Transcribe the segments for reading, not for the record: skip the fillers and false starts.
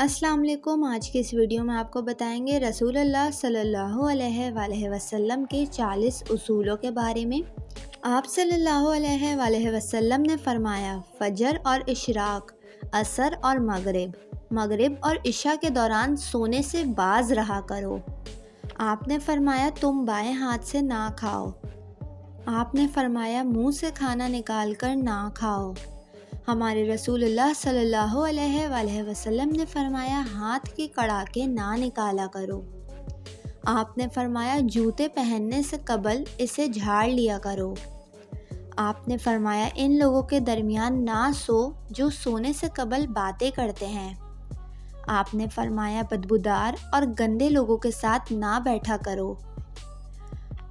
السلام علیکم۔ آج کی اس ویڈیو میں آپ کو بتائیں گے رسول اللہ صلی اللہ علیہ وآلہ وسلم کے 40 اصولوں کے بارے میں۔ آپ صلی اللہ علیہ وآلہ وسلم نے فرمایا، فجر اور اشراق، عصر اور مغرب اور عشاء کے دوران سونے سے باز رہا کرو۔ آپ نے فرمایا، تم بائیں ہاتھ سے نہ کھاؤ۔ آپ نے فرمایا، منہ سے کھانا نکال کر نہ کھاؤ۔ ہمارے رسول اللہ صلی اللہ علیہ وآلہ وسلم نے فرمایا، ہاتھ کے کڑاکے نہ نکالا کرو۔ آپ نے فرمایا، جوتے پہننے سے قبل اسے جھاڑ لیا کرو۔ آپ نے فرمایا، ان لوگوں کے درمیان نہ سو جو سونے سے قبل باتیں کرتے ہیں۔ آپ نے فرمایا، بدبودار اور گندے لوگوں کے ساتھ نہ بیٹھا کرو۔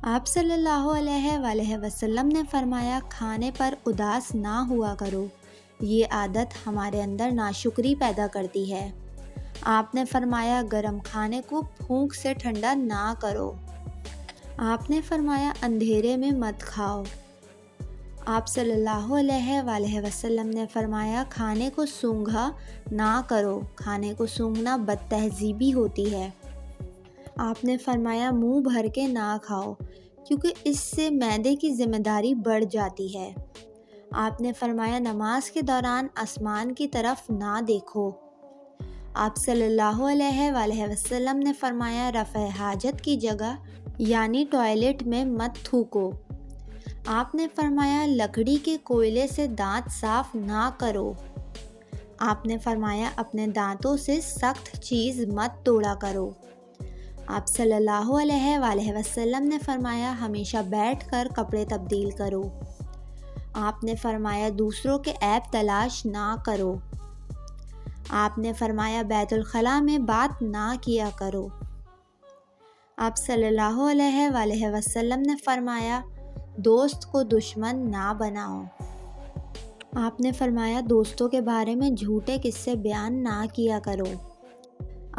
آپ صلی اللہ علیہ وآلہ وسلم نے فرمایا، کھانے پر اداس نہ ہوا کرو، یہ عادت ہمارے اندر ناشکری پیدا کرتی ہے۔ آپ نے فرمایا، گرم کھانے کو پھونک سے ٹھنڈا نہ کرو۔ آپ نے فرمایا، اندھیرے میں مت کھاؤ۔ آپ صلی اللہ علیہ وآلہ وسلم نے فرمایا، کھانے کو سونگھا نہ کرو، کھانے کو سونگھنا بد تہذیبی ہوتی ہے۔ آپ نے فرمایا، منہ بھر کے نہ کھاؤ، کیونکہ اس سے معدے کی ذمہ داری بڑھ جاتی ہے۔ آپ نے فرمایا، نماز کے دوران آسمان کی طرف نہ دیکھو۔ آپ صلی اللہ علیہ وآلہ وسلم نے فرمایا، رفع حاجت کی جگہ یعنی ٹوائلٹ میں مت تھوکو۔ آپ نے فرمایا، لکڑی کے کوئلے سے دانت صاف نہ کرو۔ آپ نے فرمایا، اپنے دانتوں سے سخت چیز مت توڑا کرو۔ آپ صلی اللہ علیہ وآلہ وسلم نے فرمایا، ہمیشہ بیٹھ کر کپڑے تبدیل کرو۔ آپ نے فرمایا، دوسروں کے عیب تلاش نہ کرو۔ آپ نے فرمایا، بیت الخلاء میں بات نہ کیا کرو۔ آپ صلی اللہ علیہ وآلہ وسلم نے فرمایا، دوست کو دشمن نہ بناؤ۔ آپ نے فرمایا، دوستوں کے بارے میں جھوٹے قصے بیان نہ کیا کرو۔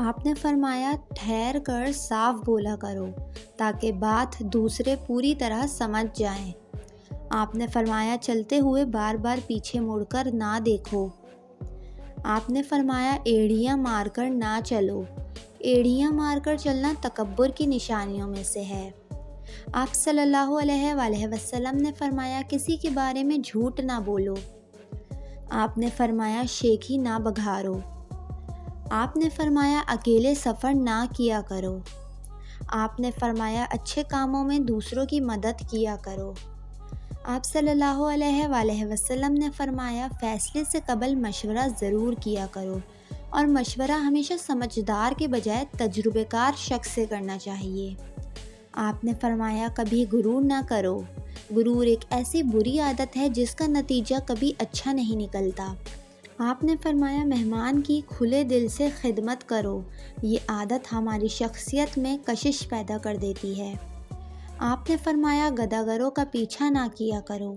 آپ نے فرمایا، ٹھہر کر صاف بولا کرو تاکہ بات دوسرے پوری طرح سمجھ جائیں۔ آپ نے فرمایا، چلتے ہوئے بار بار پیچھے مڑ کر نہ دیکھو۔ آپ نے فرمایا، ایڑیاں مار کر نہ چلو۔ ایڑیاں مار کر چلنا تکبر کی نشانیوں میں سے ہے۔ آپ صلی اللہ علیہ وآلہ وسلم نے فرمایا، کسی کے بارے میں جھوٹ نہ بولو۔ آپ نے فرمایا، شیخی نہ بگھارو۔ آپ نے فرمایا، اکیلے سفر نہ کیا کرو۔ آپ نے فرمایا، اچھے کاموں میں دوسروں کی مدد کیا کرو۔ آپ صلی اللہ علیہ وآلہ وسلم نے فرمایا، فیصلے سے قبل مشورہ ضرور کیا کرو، اور مشورہ ہمیشہ سمجھدار کے بجائے تجربہ کار شخص سے کرنا چاہیے۔ آپ نے فرمایا، کبھی غرور نہ کرو۔ غرور ایک ایسی بری عادت ہے جس کا نتیجہ کبھی اچھا نہیں نکلتا۔ آپ نے فرمایا، مہمان کی کھلے دل سے خدمت کرو، یہ عادت ہماری شخصیت میں کشش پیدا کر دیتی ہے۔ آپ نے فرمایا، گداگروں کا پیچھا نہ کیا کرو۔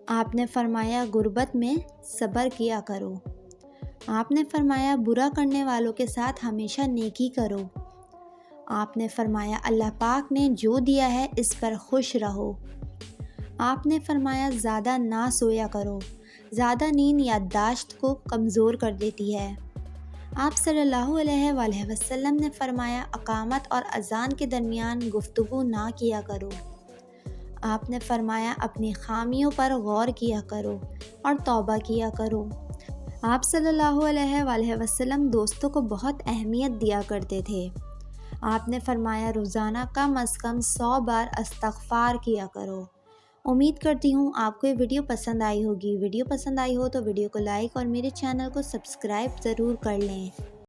آپ نے فرمایا، غربت میں صبر کیا کرو۔ آپ نے فرمایا، برا کرنے والوں کے ساتھ ہمیشہ نیکی کرو۔ آپ نے فرمایا، اللہ پاک نے جو دیا ہے اس پر خوش رہو۔ آپ نے فرمایا، زیادہ نہ سویا کرو، زیادہ نیند یادداشت کو کمزور کر دیتی ہے۔ آپ صلی اللہ علیہ وآلہ وسلم نے فرمایا، اقامت اور اذان کے درمیان گفتگو نہ کیا کرو۔ آپ نے فرمایا، اپنی خامیوں پر غور کیا کرو اور توبہ کیا کرو۔ آپ صلی اللہ علیہ وآلہ وسلم دوستوں کو بہت اہمیت دیا کرتے تھے۔ آپ نے فرمایا، روزانہ کم از کم 100 بار استغفار کیا کرو۔ امید کرتی ہوں آپ کو یہ ویڈیو پسند آئی ہوگی۔ ویڈیو پسند آئی ہو تو ویڈیو کو لائک اور میرے چینل کو سبسکرائب ضرور کر لیں۔